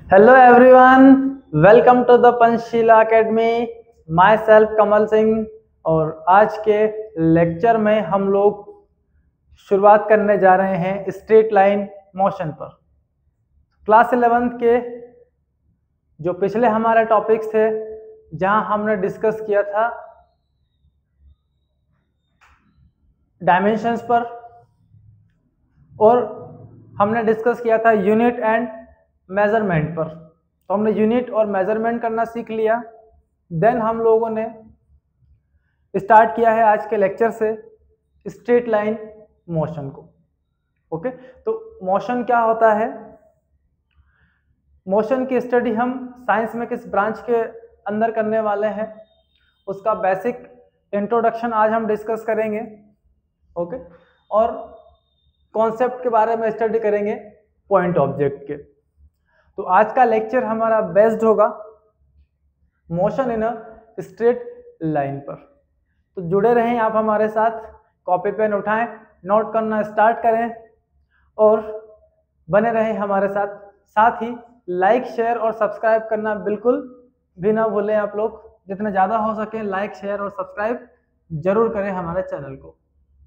Hello everyone, welcome to the Panchsheela academy. Myself Kamal Singh. और आज के लेक्चर में हम लोग शुरुआत करने जा रहे हैं स्ट्रेट लाइन मोशन पर। क्लास 11th के जो पिछले हमारे टॉपिक्स थे, जहां हमने डिस्कस किया था डायमेंशंस पर और हमने डिस्कस किया था यूनिट एंड मेजरमेंट पर। तो हमने यूनिट और मेजरमेंट करना सीख लिया। देन हम लोगों ने स्टार्ट किया है आज के लेक्चर से स्ट्रेट लाइन मोशन को। ओके, तो मोशन क्या होता है? मोशन की स्टडी हम साइंस में किस ब्रांच के अंदर करने वाले हैं, उसका बेसिक इंट्रोडक्शन आज हम डिस्कस करेंगे। ओके, और कॉन्सेप्ट के बारे में स्टडी करेंगे पॉइंट ऑब्जेक्ट के। तो आज का लेक्चर हमारा बेस्ड होगा motion in a straight line पर। तो जुड़े रहें आप हमारे साथ, कॉपी पेन उठाएं, नोट करना स्टार्ट करें और बने रहें हमारे साथ। साथ ही लाइक, शेयर और सब्सक्राइब करना बिल्कुल भी ना भूलें। आप लोग जितने ज़्यादा हो सके लाइक, शेयर और सब्सक्राइब जरूर करें हमारे चैनल को।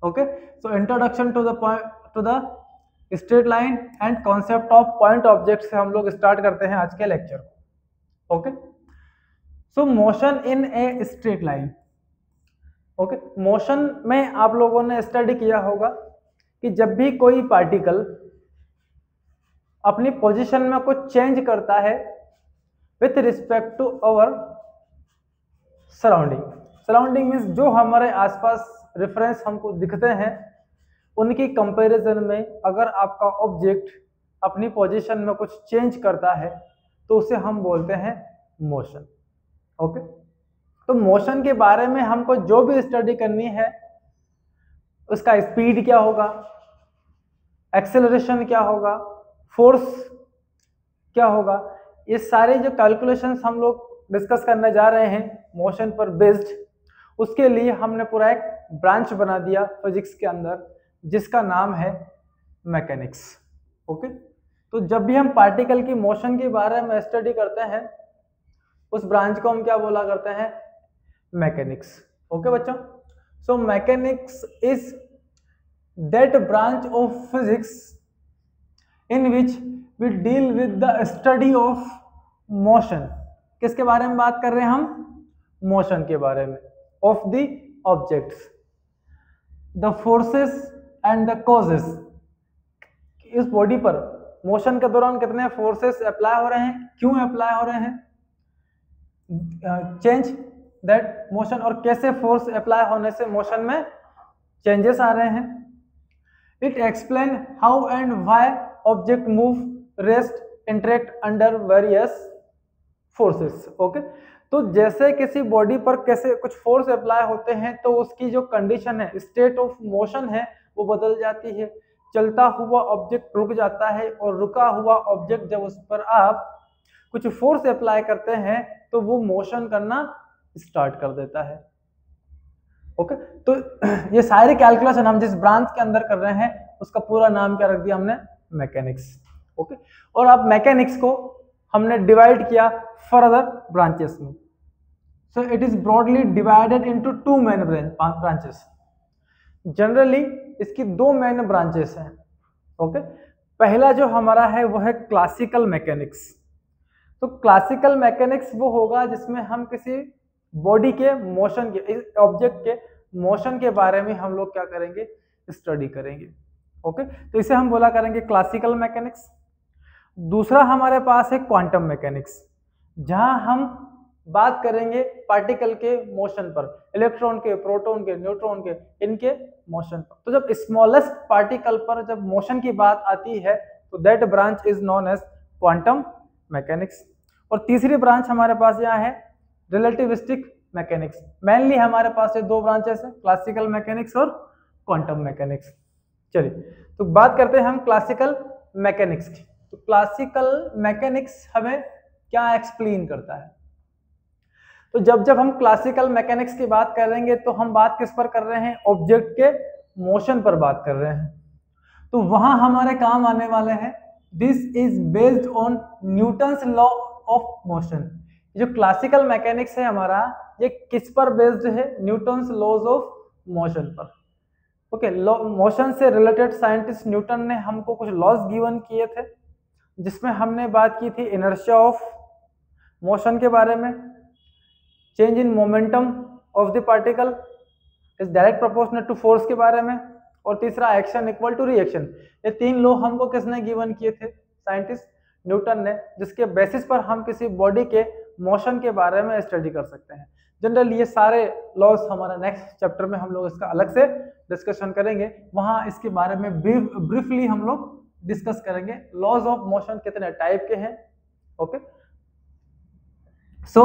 Okay, so introduction to the straight line and concept of point object से हम लोग स्टार्ट करते हैं आज के लेक्चर को। Okay, so motion in a straight line. Okay, motion में आप लोगों ने स्टडी किया होगा कि जब भी कोई पार्टिकल अपनी पोजीशन में कुछ चेंज करता है with respect to our surrounding. Surrounding means जो हमारे आसपास रेफरेंस हमको दिखते हैं, उनकी कंपैरिजन में अगर आपका ऑब्जेक्ट अपनी पोजीशन में कुछ चेंज करता है तो उसे हम बोलते हैं मोशन। ओके, तो मोशन के बारे में हमको जो भी स्टडी करनी है, उसका स्पीड क्या होगा, एक्सेलरेशन क्या होगा, फोर्स क्या होगा, ये सारे जो कैलकुलेशंस हम लोग डिस्कस करने जा रहे हैं मोशन पर बेस्ड, उसके लिए हमने पूरा एक ब्रांच बना दिया फिजिक्स के अंदर जिसका नाम है मैकेनिक्स। ओके, तो जब भी हम पार्टिकल की मोशन के बारे में स्टडी करते हैं, उस ब्रांच को हम क्या बोला करते हैं? मैकेनिक्स। ओके बच्चों, so mechanics is that branch of physics in which we deal with the study of motion. किसके बारे में बात कर रहे हैं हम? मोशन के बारे में, of the objects, the forces and the causes. इस बॉडी पर मोशन के दौरान कितने फोर्सेस अप्लाई हो रहे हैं, क्यों अप्लाई हो रहे हैं, चेंज दैट मोशन, और कैसे फोर्स अप्लाई होने से मोशन में चेंजेस आ रहे हैं। It explain how and why object move, rest, interact under various forces. Okay, तो जैसे किसी बॉडी पर कैसे कुछ फोर्स अप्लाई होते हैं तो उसकी जो कंडीशन है, स्टेट ऑफ मोशन है, वो बदल जाती है। चलता हुआ ऑब्जेक्ट रुक जाता है और रुका हुआ ऑब्जेक्ट जब उस पर आप कुछ फोर्स अप्लाई करते हैं तो वो मोशन करना स्टार्ट कर देता है। ओके, तो ये सारे कैलकुलेशन हम जिस ब्रांच के अंदर कर रहे हैं उसका पूरा नाम क्या रख दिया हमने? मैकेनिक्स। ओके, और अब मैकेनिक्स को हमने डिवाइड किया फर्दर ब्रांचेस में। So it is broadly divided into two main branches. Generally इसकी दो मेन ब्रांचेस हैं। ओके, पहला जो हमारा है वो है क्लासिकल मैकेनिक्स। तो क्लासिकल मैकेनिक्स वो होगा जिसमें हम किसी बॉडी के मोशन के, ऑब्जेक्ट के मोशन के बारे में हम लोग क्या करेंगे? स्टडी करेंगे। ओके, तो इसे हम बोला करेंगे क्लासिकल मैकेनिक्स। दूसरा हमारे पास है क्वांटम मैकेनिक्स, जहां हम बात करेंगे पार्टिकल के मोशन पर, इलेक्ट्रॉन के, प्रोटॉन के, न्यूट्रॉन के, इनके मोशन पर। तो जब स्मॉलेस्ट पार्टिकल पर जब मोशन की बात आती है तो that branch is known as quantum mechanics. और तीसरी ब्रांच हमारे पास यहाँ है रिलेटिविस्टिक मैकेनिक्स। मेनली हमारे पास ये दो ब्रांचेस हैं, क्लासिकल मैकेनिक्स और क्वांटम मैकेनिक्स। चलिए, तो बात करते हैं हम क्लासिकल मैकेनिक्स की। तो क्लासिकल मैकेनिक्स हमें क्या एक्सप्लेन करता है? तो जब हम क्लासिकल मैकेनिक्स की बात करेंगे तो हम बात किस पर कर रहे हैं? ऑब्जेक्ट के मोशन पर बात कर रहे हैं। तो वहां हमारे काम आने वाले हैं this is based on Newton's law of motion. जो क्लासिकल मैकेनिक्स है हमारा, ये किस पर बेस्ड है? न्यूटन्स लॉज ऑफ मोशन पर। ओके, मोशन से रिलेटेड साइंटिस्ट न्यूटन ने हमको कुछ लॉज गिवन किए थे, जिसमें हमने बात की थी इनर्शिया ऑफ मोशन के बारे में, change in momentum of the particle is direct proportional to force के बारे में, और तीसरा एक्शन इक्वल टू रिएक्शन। ये 3 लॉ हमको किसने गिवन किए थे? साइंटिस्ट न्यूटन ने, जिसके बेसिस पर हम किसी बॉडी के मोशन के बारे में स्टडी कर सकते हैं। जनरली ये सारे लॉज हमारा नेक्स्ट चैप्टर में हम लोग इसका अलग से डिस्कशन करेंगे, वहां इसके बारे में ब्रीफली हम लोग डिस्कस करेंगे लॉज ऑफ मोशन कितने टाइप के हैं। ओके, सो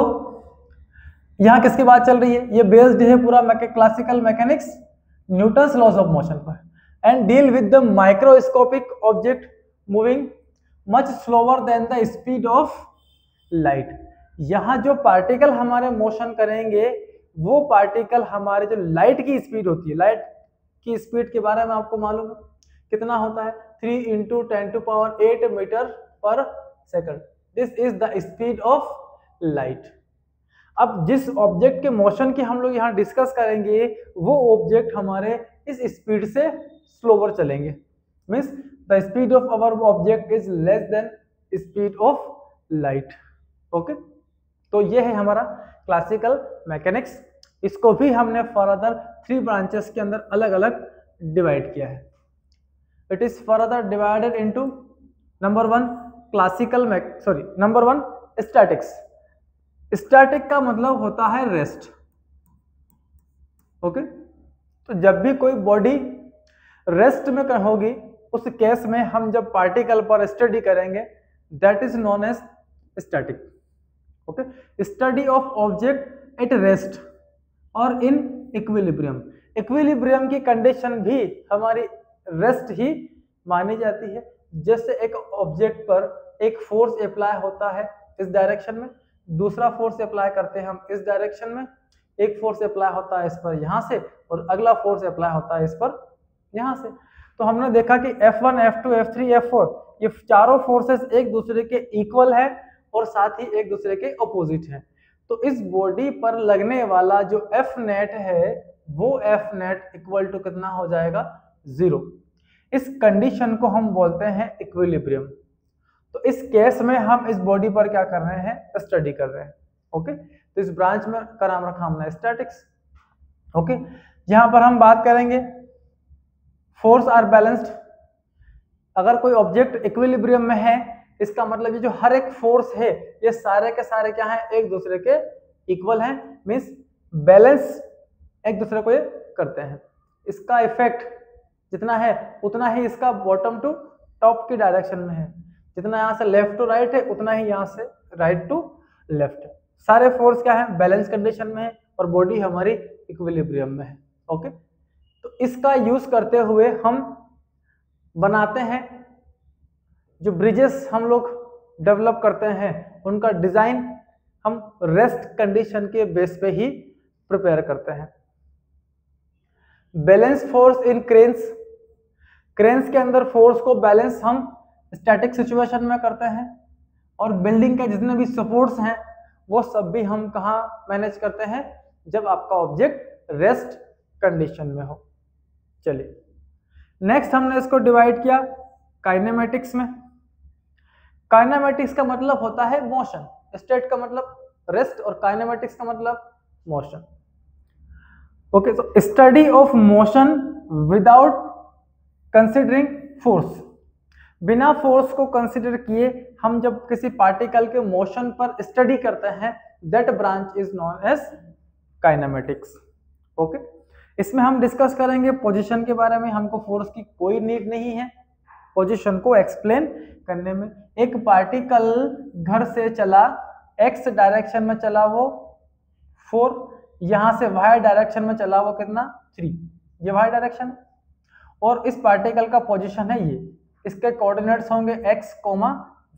यहाँ किसकी बात चल रही है? ये बेस्ड है पूरा classical mechanics Newton's laws of motion पर, and deal with the microscopic object moving much slower than the speed of light. यहाँ जो पार्टिकल हमारे मोशन करेंगे, वो पार्टिकल हमारे जो लाइट की स्पीड होती है, लाइट की स्पीड के बारे में आपको मालूम है कितना होता है? 3 × 10⁸ मीटर पर second. This is the speed of light. अब जिस ऑब्जेक्ट के मोशन की हम लोग यहाँ डिस्कस करेंगे, वो ऑब्जेक्ट हमारे इस स्पीड से स्लोवर चलेंगे, means the speed of our object is less than speed of light. Okay, तो ये है हमारा क्लासिकल मैकेनिक्स। इसको भी हमने फर्दर 3 ब्रांचेस के अंदर अलग अलग डिवाइड किया है। It is further divided into number 1 statics. Static का मतलब होता है रेस्ट। ओके, तो जब भी कोई बॉडी रेस्ट में होगी, उस केस में हम जब पार्टिकल पर स्टडी करेंगे, that is known as static. Okay, study of object at rest और इन इक्विलिब्रियम। इक्विलिब्रियम की कंडीशन भी हमारी रेस्ट ही मानी जाती है। जैसे एक ऑब्जेक्ट पर एक फोर्स अप्लाई होता है इस डायरेक्शन में, दूसरा फोर्स अप्लाई करते हैं हम इस डायरेक्शन में, एक फोर्स अप्लाई होता है इस पर यहाँ से, और अगला फोर्स अप्लाई होता है इस पर यहाँ से। तो हमने देखा कि F1, F2, F3, F4 ये चारों फोर्सेस एक दूसरे के इक्वल है और साथ ही एक दूसरे के अपोजिट है। तो इस बॉडी पर लगने वाला जो F नेट है, वो F नेट इक्वल टू कितना हो जाएगा? 0। इस कंडीशन को हम बोलते हैं इक्विलिब्रियम। तो इस केस में हम इस बॉडी पर क्या कर रहे हैं? स्टडी कर रहे हैं। ओके, तो इस ब्रांच में का नाम रखा हमने स्टैटिक्स। ओके, यहां पर हम बात करेंगे फोर्स आर बैलेंस्ड। अगर कोई ऑब्जेक्ट इक्विलिब्रियम में है, इसका मतलब ये जो हर एक फोर्स है, ये सारे के सारे क्या है? एक दूसरे के इक्वल हैं, मींस बैलेंस एक दूसरे को ये करते हैं। इसका इफेक्ट जितना है उतना ही इसका बॉटम टू टॉप की डायरेक्शन में है। जितना यहाँ से लेफ्ट टू राइट है, उतना ही यहाँ से राइट टू लेफ्ट है। सारे फोर्स क्या है? बैलेंस कंडीशन में है और बॉडी हमारी इक्विलिब्रियम में है। ओके, तो इसका यूज करते हुए हम बनाते हैं जो ब्रिजेस हम लोग डेवलप करते हैं, उनका डिजाइन हम रेस्ट कंडीशन के बेस पे ही प्रिपेयर करते हैं। Balance force in cranes. Cranes के अंदर फोर्स को बैलेंस हम स्टैटिक सिचुएशन में करते हैं, और बिल्डिंग के जितने भी सपोर्ट्स हैं वो सब भी हम कहाँ मैनेज करते हैं? जब आपका ऑब्जेक्ट रेस्ट कंडीशन में हो। चलिए नेक्स्ट हमने इसको डिवाइड किया काइनेमेटिक्स में। काइनेमेटिक्स का मतलब होता है मोशन, स्टेट का मतलब रेस्ट और काइनेमेटिक्स का मतलब मोशन। ओके, तो study of motion without considering force. बिना फोर्स को कंसिडर किए हम जब किसी पार्टिकल के मोशन पर स्टडी करते हैं, that branch is known as kinematics. Okay, इसमें हम डिस्कस करेंगे पोजीशन के बारे में। हमको फोर्स की कोई नीड नहीं है पोजीशन को एक्सप्लेन करने में। एक पार्टिकल घर से चला, एक्स डायरेक्शन में चला वो 4, यहां से वाई डायरेक्शन में चला वो कितना? 3, ये वाई डायरेक्शन, और इस पार्टिकल का पोजीशन है ये, इसके कोऑर्डिनेट्स होंगे x,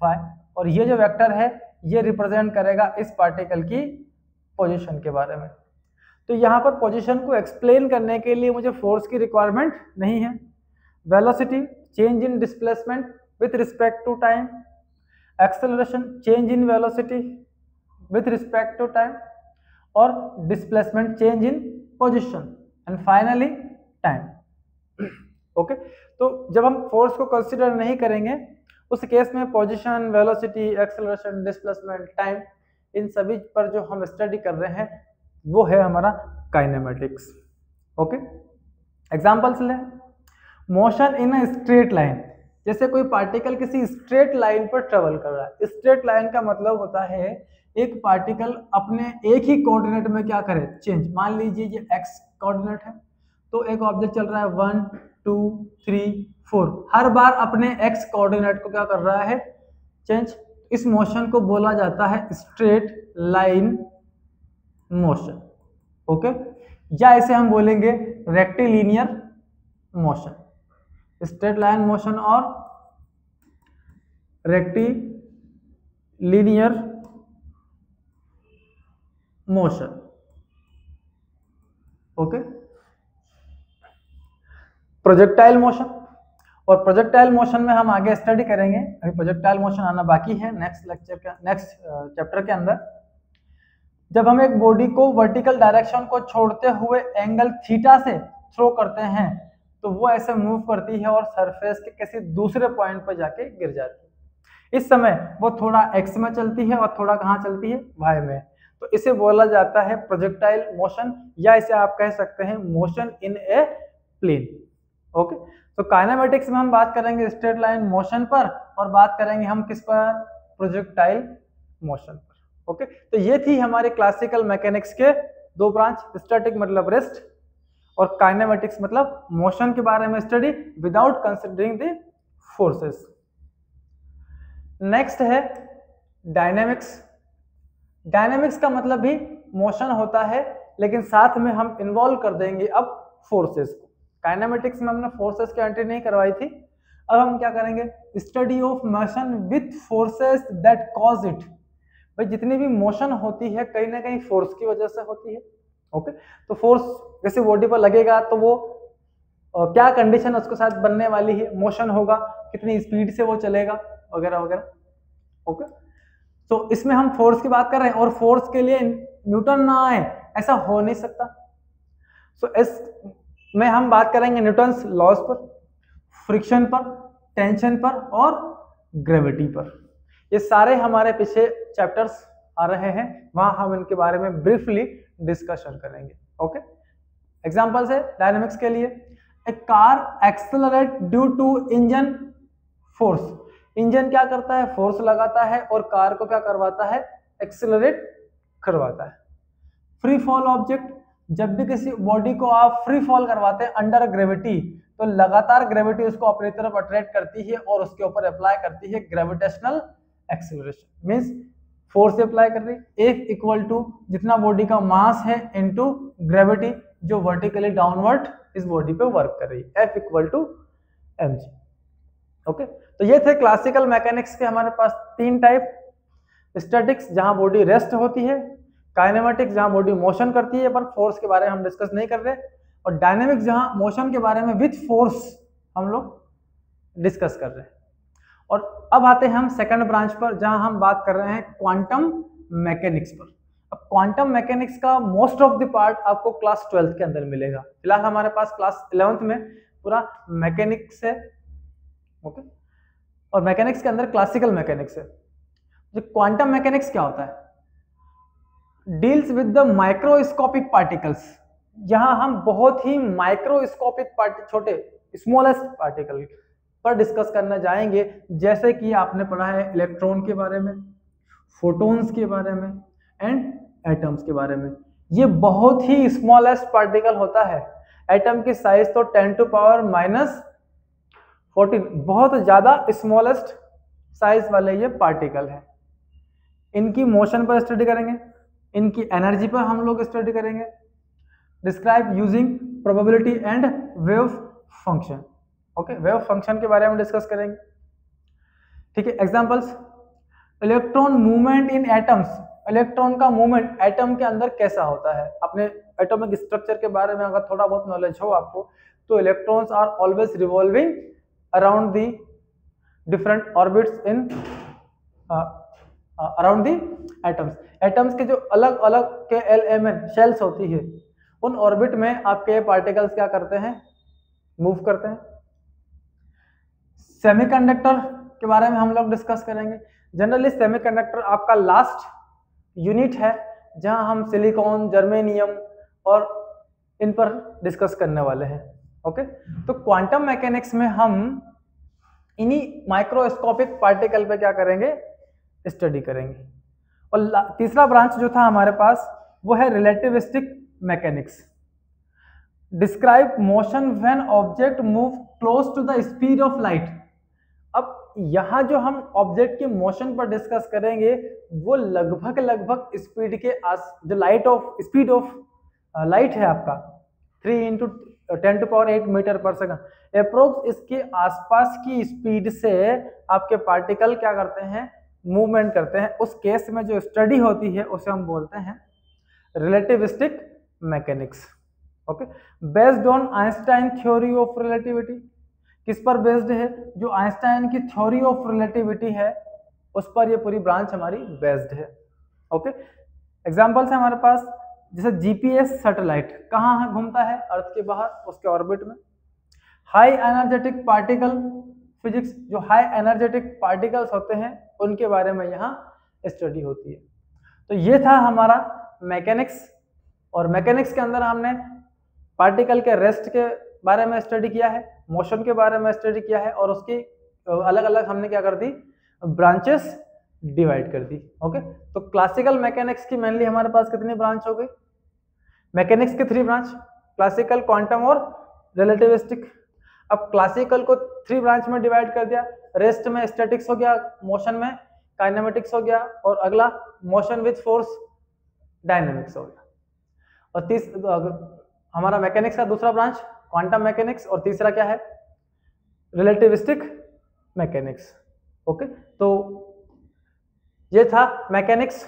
y, और ये जो वेक्टर है ये रिप्रेजेंट करेगा इस पार्टिकल की पोजीशन के बारे में। तो यहाँ पर पोजीशन को एक्सप्लेन करने के लिए मुझे फोर्स की रिक्वायरमेंट नहीं है। Velocity, change in displacement, with respect to time, acceleration change in velocity with respect to time, और displacement change in position, and finally time. Okay तो जब हम फोर्स को कंसीडर नहीं करेंगे उस केस में position, velocity, acceleration, displacement, time, इन सभी पर जो हम स्टडी कर रहे हैं वो है हमारा काइनेमेटिक्स. ओके एग्जांपल्स लें. Motion in a straight line, जैसे कोई पार्टिकल किसी स्ट्रेट लाइन पर ट्रेवल कर रहा है. स्ट्रेट लाइन का मतलब होता है एक पार्टिकल अपने एक ही कोऑर्डिनेट में क्या करे, चेंज. मान लीजिए ये एक्स कोऑर्डिनेट है तो एक ऑब्जेक्ट चल रहा है 1 2 3 4, हर बार अपने एक्स कोऑर्डिनेट को क्या कर रहा है, चेंज. इस मोशन को बोला जाता है स्ट्रेट लाइन मोशन. ओके या इसे हम बोलेंगे rectilinear motion. Straight line motion और rectilinear motion. Okay projectile motion, और प्रोजेक्टाइल मोशन में हम आगे स्टडी करेंगे. अभी प्रोजेक्टाइल मोशन आना बाकी है नेक्स्ट चैप्टर के अंदर. जब हम एक बॉडी को वर्टिकल डायरेक्शन को छोड़ते हुए एंगल थीटा से थ्रो करते हैं तो वो ऐसे मूव करती है और सरफेस के किसी दूसरे पॉइंट पर जाके गिर जाती है. इस समय वो थोड़ा एक्स में चलती है और थोड़ा कहाँ चलती है, वाई में. तो इसे बोला जाता है प्रोजेक्टाइल मोशन, या इसे आप कह सकते हैं motion in a plane. Okay तो काइनेमेटिक्स में हम बात करेंगे स्ट्रेट लाइन मोशन पर, और बात करेंगे हम किस पर, प्रोजेक्टाइल मोशन पर. ओके तो ये थी हमारे क्लासिकल मैकेनिक्स के दो ब्रांच. स्टैटिक मतलब रेस्ट और काइनेमेटिक्स मतलब मोशन के बारे में study without considering the forces. Next है डायनेमिक्स. डायनेमिक्स का मतलब भी मोशन होता है लेकिन साथ में हम इन्वॉल्व कर देंगे अब फोर्सेस को. काइनेमेटिक्स में हमने फोर्सेस की एंट्री नहीं करवाई थी. अब हम क्या करेंगे, study of motion with forces that cause it. भाई जितनी भी मोशन होती है कहीं ना कहीं फोर्स की वजह से होती है. ओके तो फोर्स जैसे बॉडी पर लगेगा तो वो क्या कंडीशन उसके साथ बनने वाली है, मोशन होगा, कितनी स्पीड से वो चलेगा वगैरह वगैरह. ओके तो इसमें हम फोर्स की बात कर रहे हैं और फोर्स के लिए न्यूटन ना आए ऐसा हो नहीं सकता. सो इस में हम बात करेंगे न्यूटन्स लॉज पर, फ्रिक्शन पर, टेंशन पर और ग्रेविटी पर. ये सारे हमारे पीछे चैप्टर्स आ रहे हैं, वहां हम इनके बारे में ब्रीफली डिस्कशन करेंगे. ओके एग्जांपल्स है डायनामिक्स के लिए. A car accelerate due to engine force. Engine क्या करता है, फोर्स लगाता है और कार को क्या करवाता है, एक्सेलरेट करवाता है. फ्री फॉल ऑब्जेक्ट, जब भी किसी बॉडी को आप फ्री फॉल करवाते हैं अंडर ग्रेविटी तो लगातार ग्रेविटी उसको अपनी तरफ अट्रैक्ट करती है और उसके ऊपर अप्लाई करती है gravitational acceleration. Means force apply कर रही. F इक्वल टू जितना बॉडी का मास है इनटू ग्रेविटी जो वर्टिकली डाउनवर्ड इस बॉडी पे वर्क कर रही है, F equal to mg. Okay तो ये थे क्लासिकल मैकेनिक्स के हमारे पास तीन टाइप. स्टैटिक्स जहां बॉडी रेस्ट होती है, काइनेमेटिक्स जहां बॉडी मोशन करती है पर फोर्स के बारे में हम डिस्कस नहीं कर रहे, और डायनेमिक्स जहां मोशन के बारे में विथ फोर्स हम लोग डिस्कस कर रहे हैं. और अब आते हैं हम सेकंड ब्रांच पर जहां हम बात कर रहे हैं क्वांटम मैकेनिक्स पर. अब क्वांटम मैकेनिक्स का मोस्ट ऑफ द पार्ट आपको क्लास 12th के अंदर मिलेगा. फिलहाल हमारे पास क्लास 11th में पूरा मैकेनिक्स है. ओके और मैकेनिक्स के अंदर क्लासिकल मैकेनिक्स है. जो क्वांटम मैकेनिक्स क्या होता है, deals with the microscopic particles. जहां हम बहुत ही माइक्रोस्कोपिक छोटे स्मॉलेस्ट पार्टिकल पर डिस्कस करना जाएंगे, जैसे कि आपने पढ़ा है इलेक्ट्रॉन के बारे में, फोटॉन्स के बारे में एंड एटम्स के बारे में. ये बहुत ही स्मॉलेस्ट पार्टिकल होता है. एटम की साइज तो 10 टू पावर -14, बहुत ज्यादा स्मॉलेस्ट साइज वाले ये पार्टिकल है. इनकी मोशन पर स्टडी करेंगे, इनकी एनर्जी पर हम लोग स्टडी करेंगे. Describe using probability and wave function. Okay wave function के बारे में डिस्कस करेंगे. ठीक है examples, electron movement in atoms. Electron का मूवमेंट एटम के अंदर कैसा होता है. अपने एटॉमिक स्ट्रक्चर के बारे में अगर थोड़ा बहुत नॉलेज हो आपको तो electrons are always revolving around the different orbits in around the atoms. Atoms के जो अलग अलग के एलिमेंट शेल्स होती है, उन ऑर्बिट में आपके पार्टिकल्स क्या करते हैं, मूव करते हैं। सेमीकंडक्टर के बारे में हम लोग डिस्कस करेंगे। जनरली सेमीकंडक्टर आपका लास्ट यूनिट है जहां हम सिलिकॉन, जर्मेनियम और इन पर डिस्कस करने वाले हैं। ओके, तो क्वांटम मैकेनिक्स में हम इन्हीं माइक्रोस्कोपिक पार्टिकल पे क्या करेंगे, स्टडी करेंगे। और तीसरा ब्रांच जो था हमारे पास वो है relativistic mechanics. Describe motion when object move close to the speed of light. अब यहाँ जो हम ऑब्जेक्ट के मोशन पर डिस्कस करेंगे वो लगभग स्पीड के जो light of speed of light है आपका 3 × 10⁸ मीटर पर सेकंड अप्रोक्स, इसके आसपास की स्पीड से आपके पार्टिकल क्या करते हैं, मूवमेंट करते हैं। उस केस में जो स्टडी होती है उसे हम बोलते हैं relativistic mechanics. Okay, based on Einstein theory of relativity. किस पर बेस्ड है, जो आइंस्टाइन की थ्योरी ऑफ रिलेटिविटी है उस पर ये पूरी ब्रांच हमारी बेस्ड है। ओके, एग्जांपल्स है हमारे पास, जैसे जीपीएस सैटेलाइट कहाँ घूमता है, अर्थ के बाहर, उसके ऑर्बिट में। हाई एनर्जेटिक पार्टिकल फिजिक्स, जो हाई एनर्जेटिक पार्टिकल्स होते हैं उनके बारे में यहाँ स्टडी होती है। तो ये था हमारा मैकेनिक्स, और मैकेनिक्स के अंदर हमने पार्टिकल के रेस्ट के बारे में स्टडी किया है, मोशन के बारे में स्टडी किया है, और उसकी अलग अलग हमने क्या कर दी, ब्रांचेस डिवाइड कर दी। ओके, तो क्लासिकल मैकेनिक्स की मेनली हमारे पास कितनी ब्रांच हो गई, मैकेनिक्स के 3 ब्रांच, क्लासिकल, क्वांटम और रिलेटिविस्टिक। अब क्लासिकल को 3 ब्रांच में डिवाइड कर दिया, रेस्ट में स्टैटिक्स हो गया, मोशन में काइनेमेटिक्स हो गया, और अगला मोशन विद फोर्स डायनेमिक्स हो गया। और हमारा मैकेनिक्स का दूसरा ब्रांच क्वांटम मैकेनिक्स, और तीसरा क्या है, रिलेटिविस्टिक मैकेनिक्स। ओके, तो ये था मैकेनिक्स।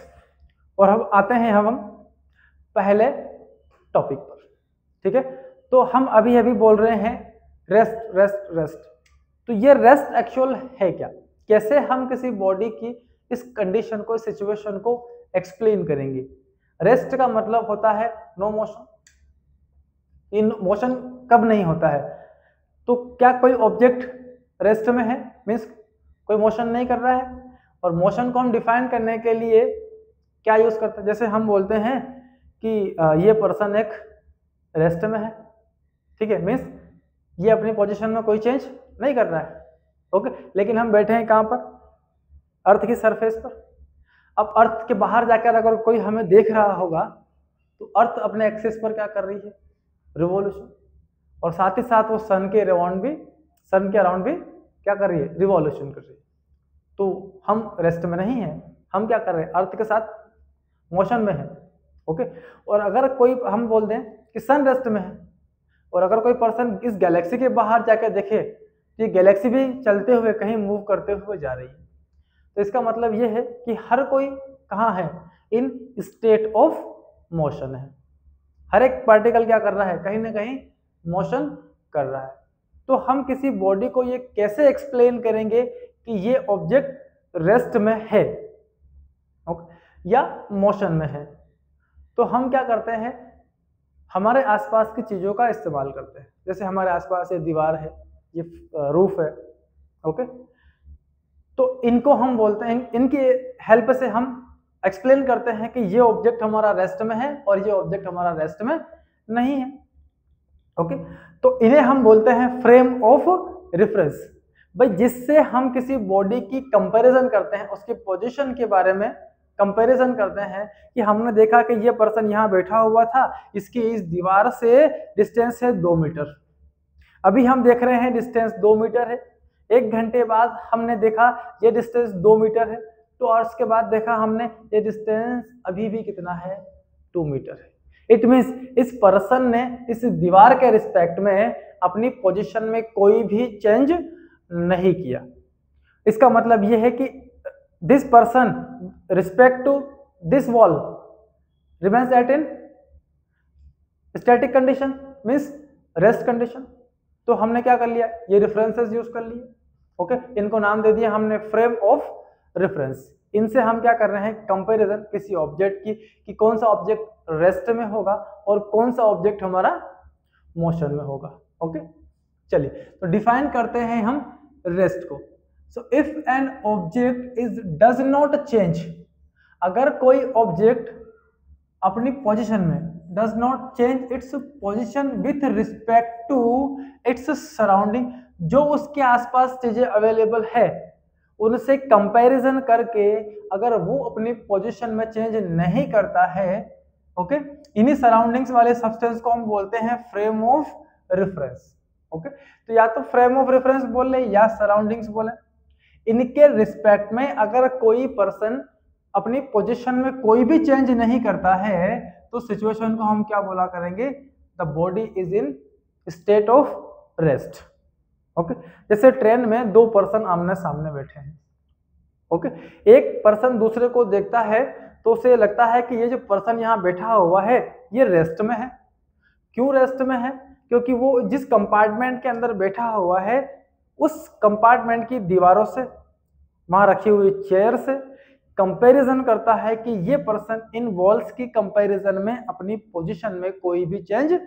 और हम आते हैं हम पहले टॉपिक पर। ठीक है, तो हम अभी बोल रहे हैं रेस्ट रेस्ट रेस्ट। तो ये रेस्ट एक्चुअल है क्या, कैसे हम किसी बॉडी की इस कंडीशन को, इस सिचुएशन को एक्सप्लेन करेंगे। रेस्ट का मतलब होता है नो मोशन। इन मोशन कब नहीं होता है, तो क्या कोई ऑब्जेक्ट रेस्ट में है, मीन्स कोई मोशन नहीं कर रहा है। और मोशन को हम डिफाइन करने के लिए क्या यूज करते हैं, जैसे हम बोलते हैं कि ये पर्सन एक रेस्ट में है। ठीक है, मीन्स ये अपनी पोजीशन में कोई चेंज नहीं कर रहा है। ओके, लेकिन हम बैठे हैं कहाँ पर, अर्थ की सरफेस पर। अब अर्थ के बाहर जाकर अगर कोई हमें देख रहा होगा तो अर्थ अपने एक्सिस पर क्या कर रही है, रिवॉल्यूशन, और साथ ही साथ वो सन के अराउंड भी क्या कर रही है, रिवॉल्यूशन कर रही है। तो हम रेस्ट में नहीं है, हम क्या कर रहे हैं, अर्थ के साथ मोशन में है। ओके, और अगर कोई हम बोल दें कि सन रेस्ट में है, और अगर कोई पर्सन इस गैलेक्सी के बाहर जाकर देखे कि गैलेक्सी भी चलते हुए कहीं मूव करते हुए जा रही है, तो इसका मतलब ये है कि हर कोई कहाँ है, इन स्टेट ऑफ मोशन है। हर एक पार्टिकल क्या कर रहा है, कहीं ना कहीं मोशन कर रहा है। तो हम किसी बॉडी को ये कैसे एक्सप्लेन करेंगे कि ये ऑब्जेक्ट रेस्ट में है या मोशन में है। तो हम क्या करते हैं, हमारे आसपास की चीज़ों का इस्तेमाल करते हैं। जैसे हमारे आसपास ये दीवार है, ये रूफ है। ओके, तो इनको हम बोलते हैं, इनकी हेल्प से हम एक्सप्लेन करते हैं कि ये ऑब्जेक्ट हमारा रेस्ट में है और ये ऑब्जेक्ट हमारा रेस्ट में नहीं है। ओके, तो इन्हें हम बोलते हैं फ्रेम ऑफ रेफरेंस। भाई, जिससे हम किसी बॉडी की कंपैरिजन करते हैं, उसकी पोजीशन के बारे में कंपैरिजन करते हैं कि हमने देखा कि ये पर्सन यहाँ बैठा हुआ था, इसकी इस दीवार से डिस्टेंस है 2 मीटर। अभी हम देख रहे हैं डिस्टेंस 2 मीटर है। 1 घंटे बाद हमने देखा ये डिस्टेंस 2 मीटर है। 2 आवर्स के बाद देखा हमने ये डिस्टेंस अभी भी कितना है, 2 मीटर है। इट मीन्स इस पर्सन ने इस दीवार के रिस्पेक्ट में अपनी पोजीशन में कोई भी चेंज नहीं किया। इसका मतलब यह है कि this person respect to this wall remains at in static condition, means rest condition. तो हमने क्या कर लिया, ये रेफरेंसेस यूज कर लिए। ओके, इनको नाम दे दिया हमने फ्रेम ऑफ रेफरेंस। इनसे हम क्या कर रहे हैं, कंपैरिजन किसी ऑब्जेक्ट की कि कौन सा ऑब्जेक्ट रेस्ट में होगा और कौन सा ऑब्जेक्ट हमारा मोशन में होगा। ओके, चलिए तो डिफाइन करते हैं हम रेस्ट को। So if an object is does not change, अगर कोई ऑब्जेक्ट अपनी पोजीशन में does not change its position with respect to its surrounding, जो उसके आसपास चीजें अवेलेबल है उनसे कंपैरिजन करके अगर वो अपनी पोजीशन में चेंज नहीं करता है, ओके, इन्हीं सराउंडिंग्स वाले सब्सटेंस को हम बोलते हैं फ्रेम ऑफ रेफरेंस। ओके, तो या तो फ्रेम ऑफ रेफरेंस बोले या सराउंडिंग्स बोले, इनके रिस्पेक्ट में अगर कोई पर्सन अपनी पोजीशन में कोई भी चेंज नहीं करता है तो सिचुएशन को हम क्या बोला करेंगे, the body is in state of rest. Okay, जैसे ट्रेन में दो पर्सन आमने सामने बैठे हैं। ओके, एक पर्सन दूसरे को देखता है तो उसे लगता है कि ये जो पर्सन यहाँ बैठा हुआ है ये रेस्ट में है। क्यों रेस्ट में है, क्योंकि वो जिस कंपार्टमेंट के अंदर बैठा हुआ है उस कंपार्टमेंट की दीवारों से, वहां रखी हुई चेयर से कंपैरिजन करता है कि ये पर्सन इन वॉल्स की कंपैरिजन में अपनी पोजीशन में कोई भी चेंज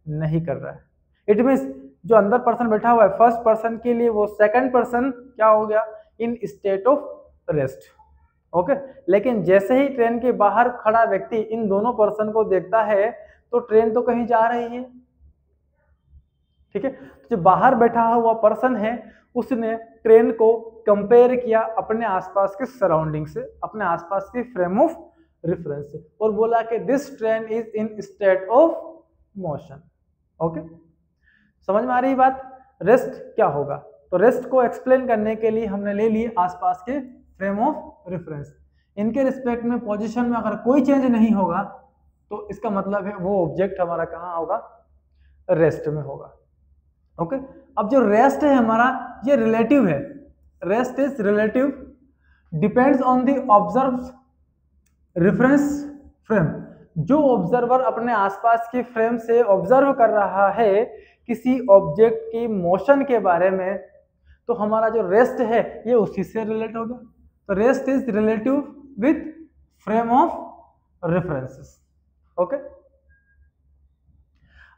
नहीं कर रहा है। इट मींस जो अंदर पर्सन बैठा हुआ है फर्स्ट पर्सन के लिए वो सेकंड पर्सन क्या हो गया, in state of rest. Okay, लेकिन जैसे ही ट्रेन के बाहर खड़ा व्यक्ति इन दोनों पर्सन को देखता है तो ट्रेन तो कहीं जा रही है, ठीक है। जो बाहर बैठा हुआ पर्सन है उसने ट्रेन को कंपेयर किया अपने आसपास के सराउंडिंग से, अपने आसपास के फ्रेम ऑफ रेफरेंस से, और बोला कि this train is in state of motion. Okay, समझ में आ रही बात। रेस्ट क्या होगा, तो रेस्ट को एक्सप्लेन करने के लिए हमने ले लिए आसपास के फ्रेम ऑफ रेफरेंस। इनके रिस्पेक्ट में पोजीशन में अगर कोई चेंज नहीं होगा तो इसका मतलब है वो ऑब्जेक्ट हमारा कहाँ होगा, रेस्ट में होगा। ओके, अब जो रेस्ट है हमारा ये रिलेटिव है। Rest is relative, depends on the observe reference frame. जो ऑब्जर्वर अपने आसपास के फ्रेम से ऑब्जर्व कर रहा है किसी ऑब्जेक्ट की मोशन के बारे में, तो हमारा जो रेस्ट है ये उसी से रिलेट होगा। तो rest is relative with frame of references. Okay,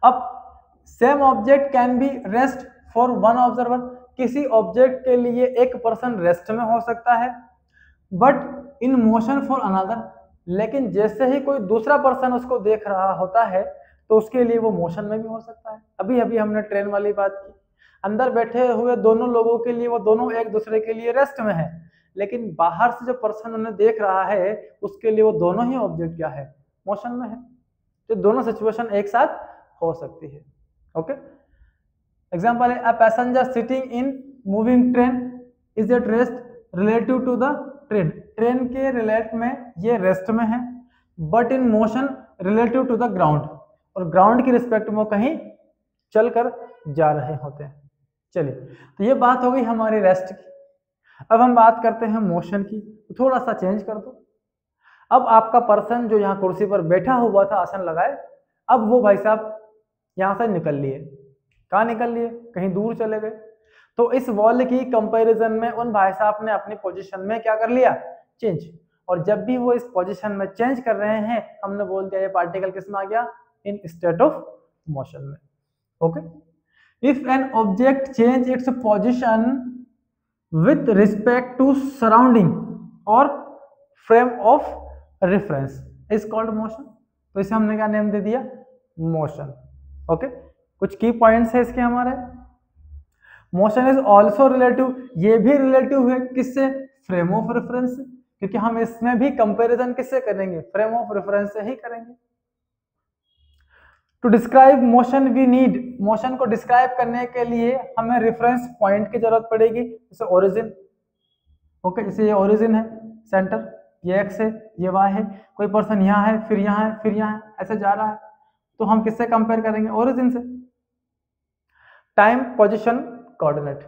अब same object can be rest for one observer. किसी ऑब्जेक्ट के लिए एक पर्सन रेस्ट में हो सकता है but in motion for another, लेकिन जैसे ही कोई दूसरा पर्सन उसको देख रहा होता है तो उसके लिए वो मोशन में भी हो सकता है। अभी अभी हमने ट्रेन वाली बात की, अंदर बैठे हुए दोनों लोगों के लिए वो दोनों एक दूसरे के लिए रेस्ट में है, लेकिन बाहर से जो पर्सन उन्हें देख रहा है उसके लिए वो दोनों ही ऑब्जेक्ट क्या है, मोशन में है। तो दोनों सिचुएशन एक साथ हो सकती है। ओके, एग्जाम्पल है, a passenger sitting in moving train is at rest relative to the train. Train के रिलेट में ये रेस्ट में है but in motion relative to the ground, और ग्राउंड की रिस्पेक्ट में कहीं चलकर जा रहे होते हैं। चलिए, तो ये बात हो गई हमारी रेस्ट की। अब हम बात करते हैं मोशन की, तो थोड़ा सा चेंज कर दो। अब आपका पर्सन जो यहाँ कुर्सी पर बैठा हुआ था आसन लगाए, अब वो भाई साहब यहाँ से निकल लिए। कहाँ निकल लिए, कहीं दूर चले गए। तो इस वॉल की कंपैरिजन में उन भाई साहब ने अपनी पोजीशन में क्या कर लिया, चेंज। और जब भी वो इस पोजीशन में चेंज कर रहे हैं हमने बोल दिया ये पार्टिकल किस में आ गया, इन स्टेट ऑफ मोशन में। Okay, if an object change its position with respect to surrounding और frame of reference is called motion. तो इसे हमने क्या नेम दे दिया, मोशन। ओके, कुछ की पॉइंट्स है इसके हमारे। मोशन इज ऑल्सो रिलेटिव, ये भी रिलेटिव है किससे, फ्रेम ऑफ रेफरेंस से, क्योंकि हम इसमें भी कंपैरिजन किससे करेंगे, फ्रेम ऑफ रेफरेंस से ही करेंगे। To describe motion we need, motion को डिस्क्राइब करने के लिए हमें रेफरेंस पॉइंट की जरूरत पड़ेगी, जैसे ओरिजिन। ओके, जैसे ये ओरिजिन है, सेंटर, ये एक्स है, ये वाई है, कोई पर्सन यहाँ है, फिर यहाँ है, फिर यहाँ है, ऐसे जा रहा है, तो हम किससे कंपेयर करेंगे, ओरिजिन से। Time, position, coordinate.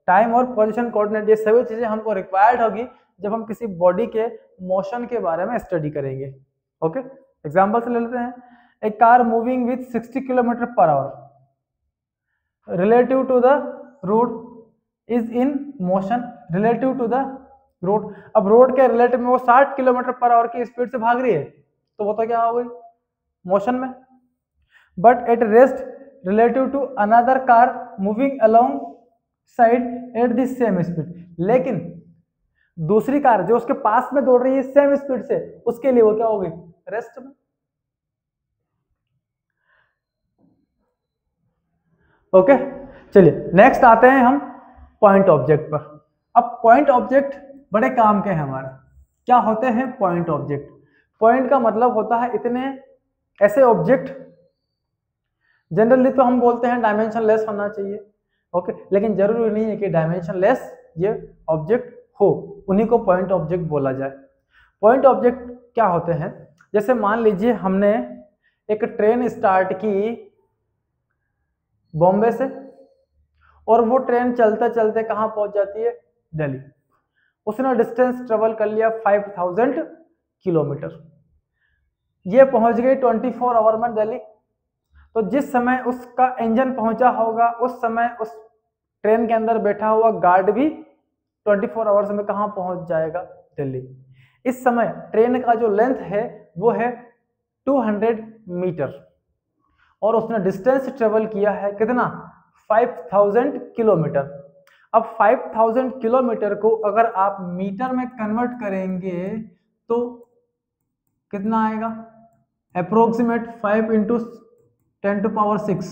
टाइम और पोजीशन, कोऑर्डिनेट, ये सभी चीजें हमको रिक्वायर्ड होगी जब हम किसी बॉडी के मोशन के बारे में स्टडी करेंगे। ओके, एग्जांपल से ले लेते हैं, a car moving with 60 kilometre per hour relative to the road is in motion relative to the road. अब रोड के रिलेटिव में वो 60 किलोमीटर पर आवर की स्पीड से भाग रही है, तो वो तो क्या हो गई, मोशन में। But at rest relative to another car moving alongside at the same speed. लेकिन दूसरी कार जो उसके पास में दौड़ रही है सेम स्पीड से, उसके लिए वो क्या होगी, रेस्ट में। ओके, चलिए नेक्स्ट आते हैं हम पॉइंट ऑब्जेक्ट पर। अब पॉइंट ऑब्जेक्ट बड़े काम के हैं हमारे। क्या होते हैं पॉइंट ऑब्जेक्ट? पॉइंट का मतलब होता है इतने ऐसे ऑब्जेक्ट, जनरली तो हम बोलते हैं डायमेंशन लेस होना चाहिए, ओके, लेकिन जरूरी नहीं है कि डायमेंशन लेस ये ऑब्जेक्ट हो, उन्हीं को पॉइंट ऑब्जेक्ट बोला जाए। पॉइंट ऑब्जेक्ट क्या होते हैं? जैसे मान लीजिए हमने एक ट्रेन स्टार्ट की बॉम्बे से, और वो ट्रेन चलते चलते कहाँ पहुंच जाती है, दिल्ली। उसने डिस्टेंस ट्रेवल कर लिया 5000 किलोमीटर, ये पहुंच गई 24 आवर में दिल्ली। तो जिस समय उसका इंजन पहुंचा होगा उस समय उस ट्रेन के अंदर बैठा हुआ गार्ड भी 24 आवर्स में कहाँ पहुंच जाएगा, दिल्ली। इस समय ट्रेन का जो लेंथ है वो है 200 मीटर, और उसने डिस्टेंस ट्रेवल किया है कितना, 5000 किलोमीटर। अब 5000 किलोमीटर को अगर आप मीटर में कन्वर्ट करेंगे तो कितना आएगा, अप्रोक्सीमेट 5 × 10⁶,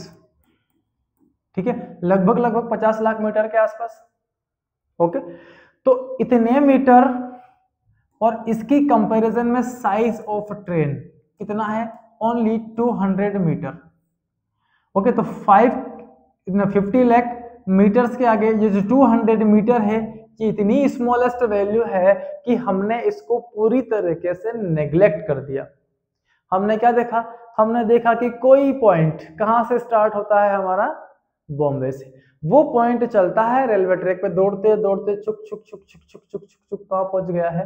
ठीक है, लगभग 50 लाख मीटर के आसपास। ओके, तो इतने मीटर, और इसकी कंपैरिजन में साइज ऑफ ट्रेन कितना है, ओनली 200 मीटर। ओके, तो 50 लाख मीटर्स के आगे ये जो 200 मीटर है, ये इतनी स्मॉलेस्ट वैल्यू है कि हमने इसको पूरी तरीके से नेग्लेक्ट कर दिया। हमने क्या देखा, हमने देखा कि कोई पॉइंट कहाँ से स्टार्ट होता है हमारा, बॉम्बे से। वो पॉइंट चलता है रेलवे ट्रैक पे दौड़ते दौड़ते चुक चुक चुक चुक चुक चुक चुक चुक कहाँ पहुंच गया है,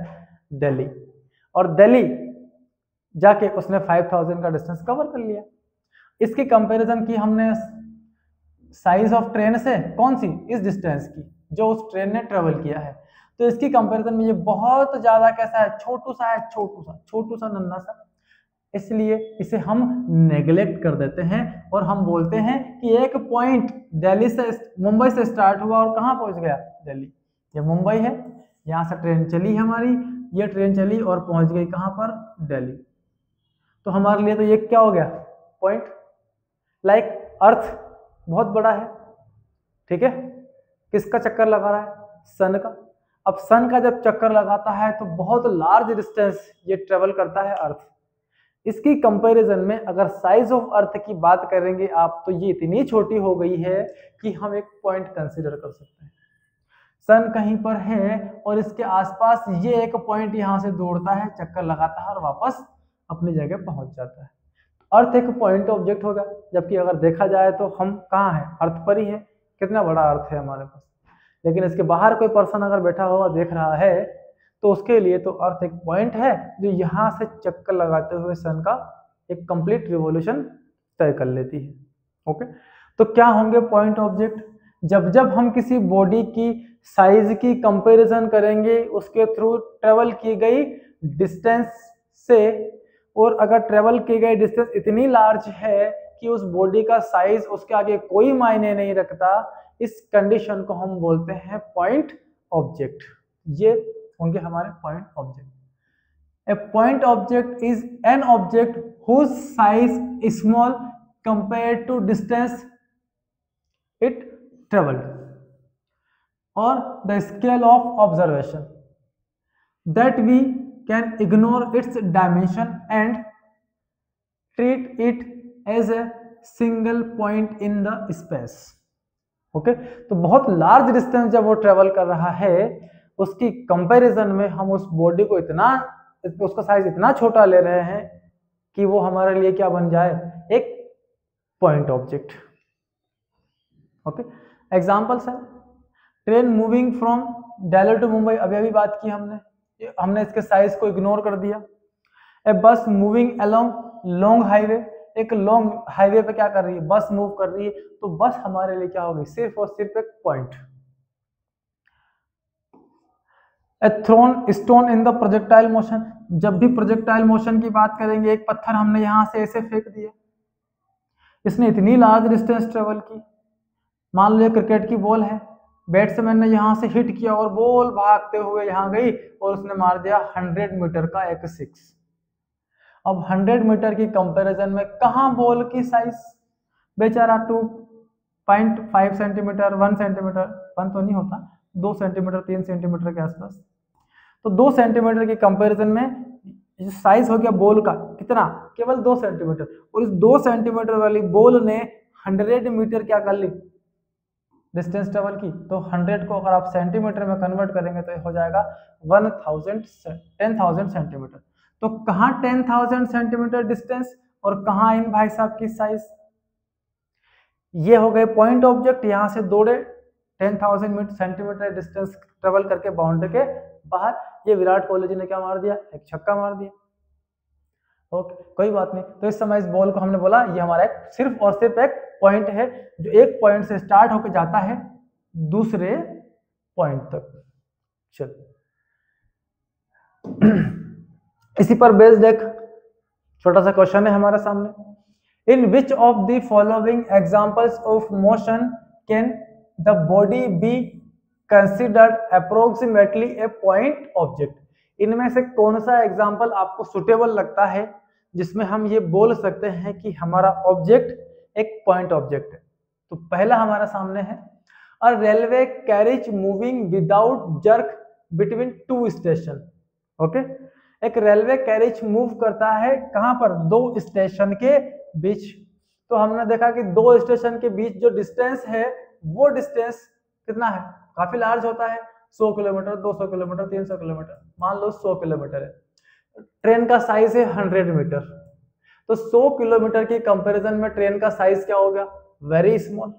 दिल्ली। और दिल्ली जाके उसने 5000 का डिस्टेंस कवर कर लिया। इसकी कंपैरिजन की हमने साइज ऑफ ट्रेन से, कौन सी, इस डिस्टेंस की जो उस ट्रेन ने ट्रेवल किया है। तो इसकी कंपैरिजन में ये बहुत ज्यादा कैसा है, छोटू सा है, छोटू सा नन्हा सा, इसलिए इसे हम नेग्लेक्ट कर देते हैं और हम बोलते हैं कि एक पॉइंट दिल्ली से, मुंबई से स्टार्ट हुआ और कहाँ पहुंच गया, दिल्ली। ये मुंबई है, यहाँ से ट्रेन चली हमारी, ये ट्रेन चली और पहुंच गई कहाँ पर, दिल्ली। तो हमारे लिए तो ये क्या हो गया, पॉइंट। लाइक अर्थ बहुत बड़ा है, ठीक है, किसका चक्कर लगा रहा है, सन का। अब सन का जब चक्कर लगाता है तो बहुत लार्ज डिस्टेंस ये ट्रेवल करता है अर्थ। इसकी कंपैरिजन में अगर साइज ऑफ अर्थ की बात करेंगे आप, तो ये इतनी छोटी हो गई है कि हम एक पॉइंट कंसीडर कर सकते हैं। सन कहीं पर है और इसके आसपास ये एक पॉइंट यहाँ से दौड़ता है, चक्कर लगाता है और वापस अपनी जगह पहुंच जाता है। अर्थ एक पॉइंट ऑब्जेक्ट होगा, जबकि अगर देखा जाए तो हम कहाँ हैं, अर्थ पर ही है। कितना बड़ा अर्थ है हमारे पास, लेकिन इसके बाहर कोई पर्सन अगर बैठा हुआ देख रहा है तो उसके लिए तो अर्थ एक पॉइंट है जो यहाँ से चक्कर लगाते हुए सन का एक कंप्लीट रिवॉल्यूशन तय कर लेती है। ओके, तो क्या होंगे पॉइंट ऑब्जेक्ट, जब जब हम किसी बॉडी की साइज की कंपैरिजन करेंगे उसके थ्रू ट्रेवल की गई डिस्टेंस से, और अगर ट्रेवल की गई डिस्टेंस इतनी लार्ज है कि उस बॉडी का साइज उसके आगे कोई मायने नहीं रखता, इस कंडीशन को हम बोलते हैं पॉइंट ऑब्जेक्ट। ये होंगे हमारे point object. A point object is an object whose size small compare to distance it travelled और the scale of observation that we can ignore its dimension and treat it as a single point in the space. Okay, तो बहुत large distance जब वो travel कर रहा है उसकी comparison में हम उस बॉडी को इतना, उसका साइज इतना छोटा ले रहे हैं कि वो हमारे लिए क्या बन जाए, एक पॉइंट ऑब्जेक्ट। ओके, एग्जांपल्स है, train moving from Delhi to Mumbai, अभी अभी बात की हमने इसके साइज को इग्नोर कर दिया। ए बस मूविंग अलोंग लॉन्ग हाईवे, एक लॉन्ग हाईवे पे क्या कर रही है, बस मूव कर रही है, तो बस हमारे लिए क्या होगी, सिर्फ और सिर्फ एक point. A thrown stone in the projectile motion, जब भी प्रोजेक्टाइल मोशन की बात करेंगे, एक पत्थर हमने यहां से ऐसे फेंक दिया, इसने इतनी लार्ज डिस्टेंस ट्रेवल की। मान लो क्रिकेट की बॉल है, बैट्समैन ने यहां से हिट किया और बॉल भागते हुए यहां गई और उसने मार दिया 100 मीटर का एक सिक्स। अब 100 मीटर की कंपैरिजन में कहां बॉल की साइज बेचारा 2.5 सेंटीमीटर, 1 सेंटीमीटर, 1 तो नहीं होता, 2 सेंटीमीटर 3 सेंटीमीटर के आसपास, तो 2 सेंटीमीटर की कंपैरिजन में साइज हो गया बॉल का कितना, केवल 2 सेंटीमीटर, और इस 2 सेंटीमीटर वाली बॉल ने 100 मीटर क्या कर ली, डिस्टेंस ट्रेवल की। तो 100 को अगर आप सेंटीमीटर में कन्वर्ट करेंगे तो हो जाएगा 10,000 सेंटीमीटर। तो कहाँ 10,000 सेंटीमीटर डिस्टेंस और कहाँ इन भाई साहब की साइज, ये हो गए पॉइंट ऑब्जेक्ट, यहां से दौड़े 10,000 सेंटीमीटर डिस्टेंस ट्रेवल करके बाउंड्री के बाहर, ये विराट कोहली जी ने क्या मार दिया, एक छक्का मार दिया। ओके, कोई बात नहीं। तो इस समय इस बॉल को हमने बोला ये हमारा एक सिर्फ और सिर्फ एक पॉइंट है, जो एक पॉइंट से स्टार्ट होकर जाता है दूसरे पॉइंट तक। चल इसी पर बेस्ड एक छोटा सा क्वेश्चन है हमारे सामने, in which of the following examples of motion can the body be considered approximately a point object. इनमें से कौन सा एग्जाम्पल आपको सुटेबल लगता है जिसमें हम ये बोल सकते हैं कि हमारा ऑब्जेक्ट एक पॉइंट ऑब्जेक्ट है। तो पहला हमारा सामने है, a railway carriage moving without jerk between two station. Okay, एक रेलवे कैरिज मूव करता है कहां पर, 2 स्टेशन के बीच। तो हमने देखा कि 2 स्टेशन के बीच जो डिस्टेंस है वो डिस्टेंस कितना है, काफी लार्ज होता है, 100 किलोमीटर, 200 किलोमीटर, 300 किलोमीटर, मान लो 100 किलोमीटर है। ट्रेन का साइज है 100 मीटर, तो 100 किलोमीटर की कंपैरिजन में ट्रेन का साइज क्या हो गया, वेरी स्मॉल।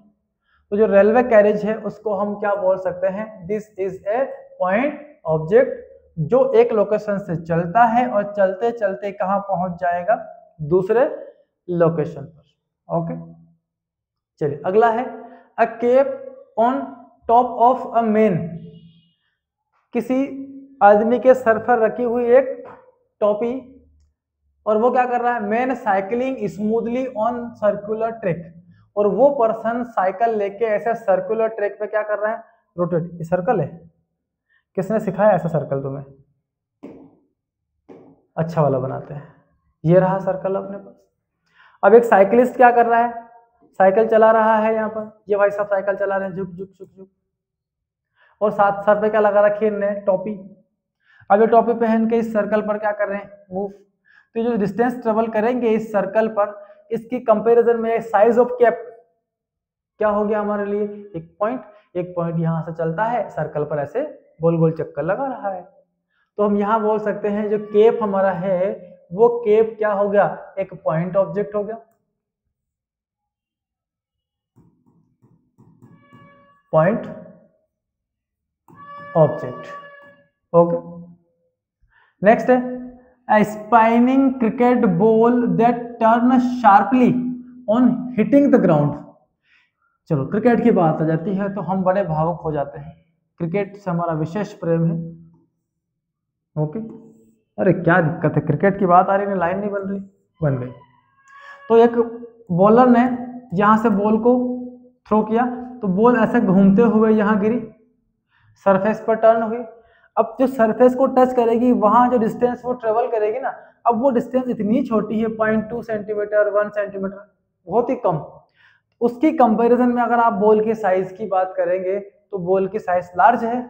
तो जो रेलवे कैरिज है उसको हम क्या बोल सकते हैं, this is a point object, जो एक लोकेशन से चलता है और चलते चलते कहां पहुंच जाएगा, दूसरे लोकेशन पर। ओके, चलिए अगला है, a cap on top of a man, किसी आदमी के सर पर रखी हुई एक टोपी, और वो क्या कर रहा है, man cycling smoothly on circular track, और वो पर्सन साइकिल लेके ऐसे सर्कुलर ट्रैक पे क्या कर रहा है, रोटेट। ये सर्कल है, किसने सिखाया ऐसा सर्कल तुम्हें, अच्छा वाला बनाते हैं, ये रहा सर्कल अपने पास। अब एक साइकिलिस्ट क्या कर रहा है, साइकिल चला रहा है, यहाँ पर ये भाई साहब साइकिल चला रहे हैं, झुक झुक झुक झुक, और साथ सर पे क्या लगा रखी है इनने, टोपी। अब ये टोपी पहन के इस सर्कल पर क्या कर रहे हैं, मूव। तो जो डिस्टेंस ट्रेवल करेंगे इस सर्कल पर, इसकी कंपैरिजन में साइज ऑफ कैप क्या हो गया हमारे लिए, एक पॉइंट यहां से चलता है, सर्कल पर ऐसे गोल गोल चक्कर लगा रहा है। तो हम यहां बोल सकते हैं जो केप हमारा है वो केप क्या हो गया, एक पॉइंट ऑब्जेक्ट हो गया, पॉइंट ऑब्जेक्ट। ओके, नेक्स्ट है, a spinning cricket ball that turns sharply on hitting the ground। चलो क्रिकेट की बात आ जाती है तो हम बड़े भावुक हो जाते हैं, क्रिकेट से हमारा विशेष प्रेम है। ओके, अरे क्या दिक्कत है, क्रिकेट की बात आ रही है, लाइन नहीं बन रही, बन गई। तो एक बॉलर ने यहां से बॉल को थ्रो किया, तो बॉल ऐसे घूमते हुए यहां गिरी, सरफेस पर टर्न हुई। अब जो सरफेस को टच करेगी वहां जो डिस्टेंस वो ट्रेवल करेगी ना, अब वो डिस्टेंस इतनी छोटी है, 0.2 सेंटीमीटर, 1 सेंटीमीटर, बहुत ही कम। उसकी कंपैरिजन में अगर आप बॉल की साइज की बात करेंगे तो बॉल की साइज लार्ज है,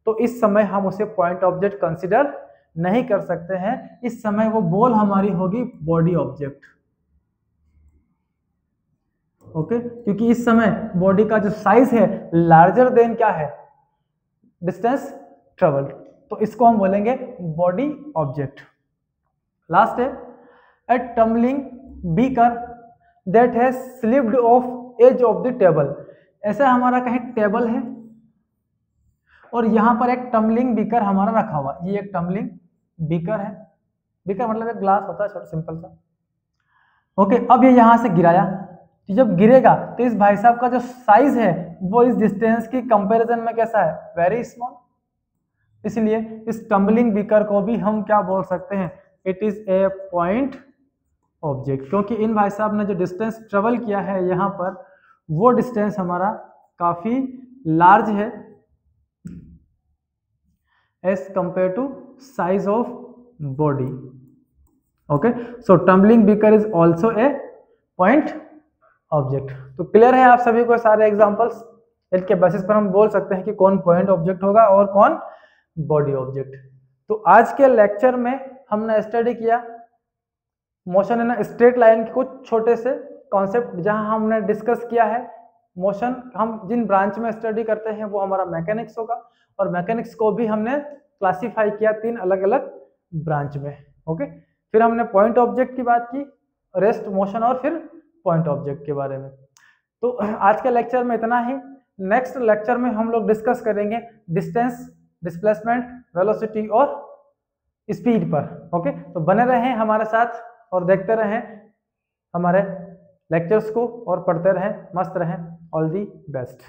तो इस समय हम उसे पॉइंट ऑब्जेक्ट कंसिडर नहीं कर सकते हैं। इस समय वो बॉल हमारी होगी बॉडी ऑब्जेक्ट। ओके, क्योंकि इस समय बॉडी का जो साइज है लार्जर देन क्या है, डिस्टेंस ट्रेवल, तो इसको हम बोलेंगे बॉडी ऑब्जेक्ट। लास्ट है, a tumbling beaker that has slipped off edge of the table. ऐसा हमारा कहीं टेबल है और यहां पर एक टम्बलिंग बीकर हमारा रखा हुआ, ये एक टम्बलिंग बीकर है, बीकर मतलब एक ग्लास होता है छोटा सिंपल सा। ओके, अब ये यहां से गिराया, तो जब गिरेगा तो इस भाई साहब का जो साइज है वो इस डिस्टेंस की कंपैरिजन में कैसा है, वेरी स्मॉल। इसलिए इस टम्बलिंग बीकर को भी हम क्या बोल सकते हैं, it is a point object, क्योंकि इन भाई साहब ने जो डिस्टेंस ट्रेवल किया है यहाँ पर, वो डिस्टेंस हमारा काफी लार्ज है as compare to size of body. Okay, so tumbling beaker is also a point object. तो क्लियर है आप सभी को सारे एग्जांपल्स, इनके बेसिस पर हम बोल सकते हैं कि कौन पॉइंट ऑब्जेक्ट होगा और कौन बॉडी ऑब्जेक्ट। तो आज के लेक्चर में हमने स्टडी किया मोशन इन स्ट्रेट लाइन के कुछ छोटे से कॉन्सेप्ट, जहां हमने डिस्कस किया है मोशन हम जिन ब्रांच में स्टडी करते हैं वो हमारा मैकेनिक्स होगा, और मैकेनिक्स को भी हमने क्लासिफाई किया 3 अलग अलग ब्रांच में। ओके, फिर हमने पॉइंट ऑब्जेक्ट की बात की, रेस्ट, मोशन और फिर पॉइंट ऑब्जेक्ट के बारे में। तो आज के लेक्चर में इतना ही। नेक्स्ट लेक्चर में हम लोग डिस्कस करेंगे डिस्टेंस, डिस्प्लेसमेंट, वेलोसिटी और स्पीड पर। ओके, तो बने रहें हमारे साथ और देखते रहें हमारे लेक्चर्स को और पढ़ते रहें, मस्त रहें। All the best.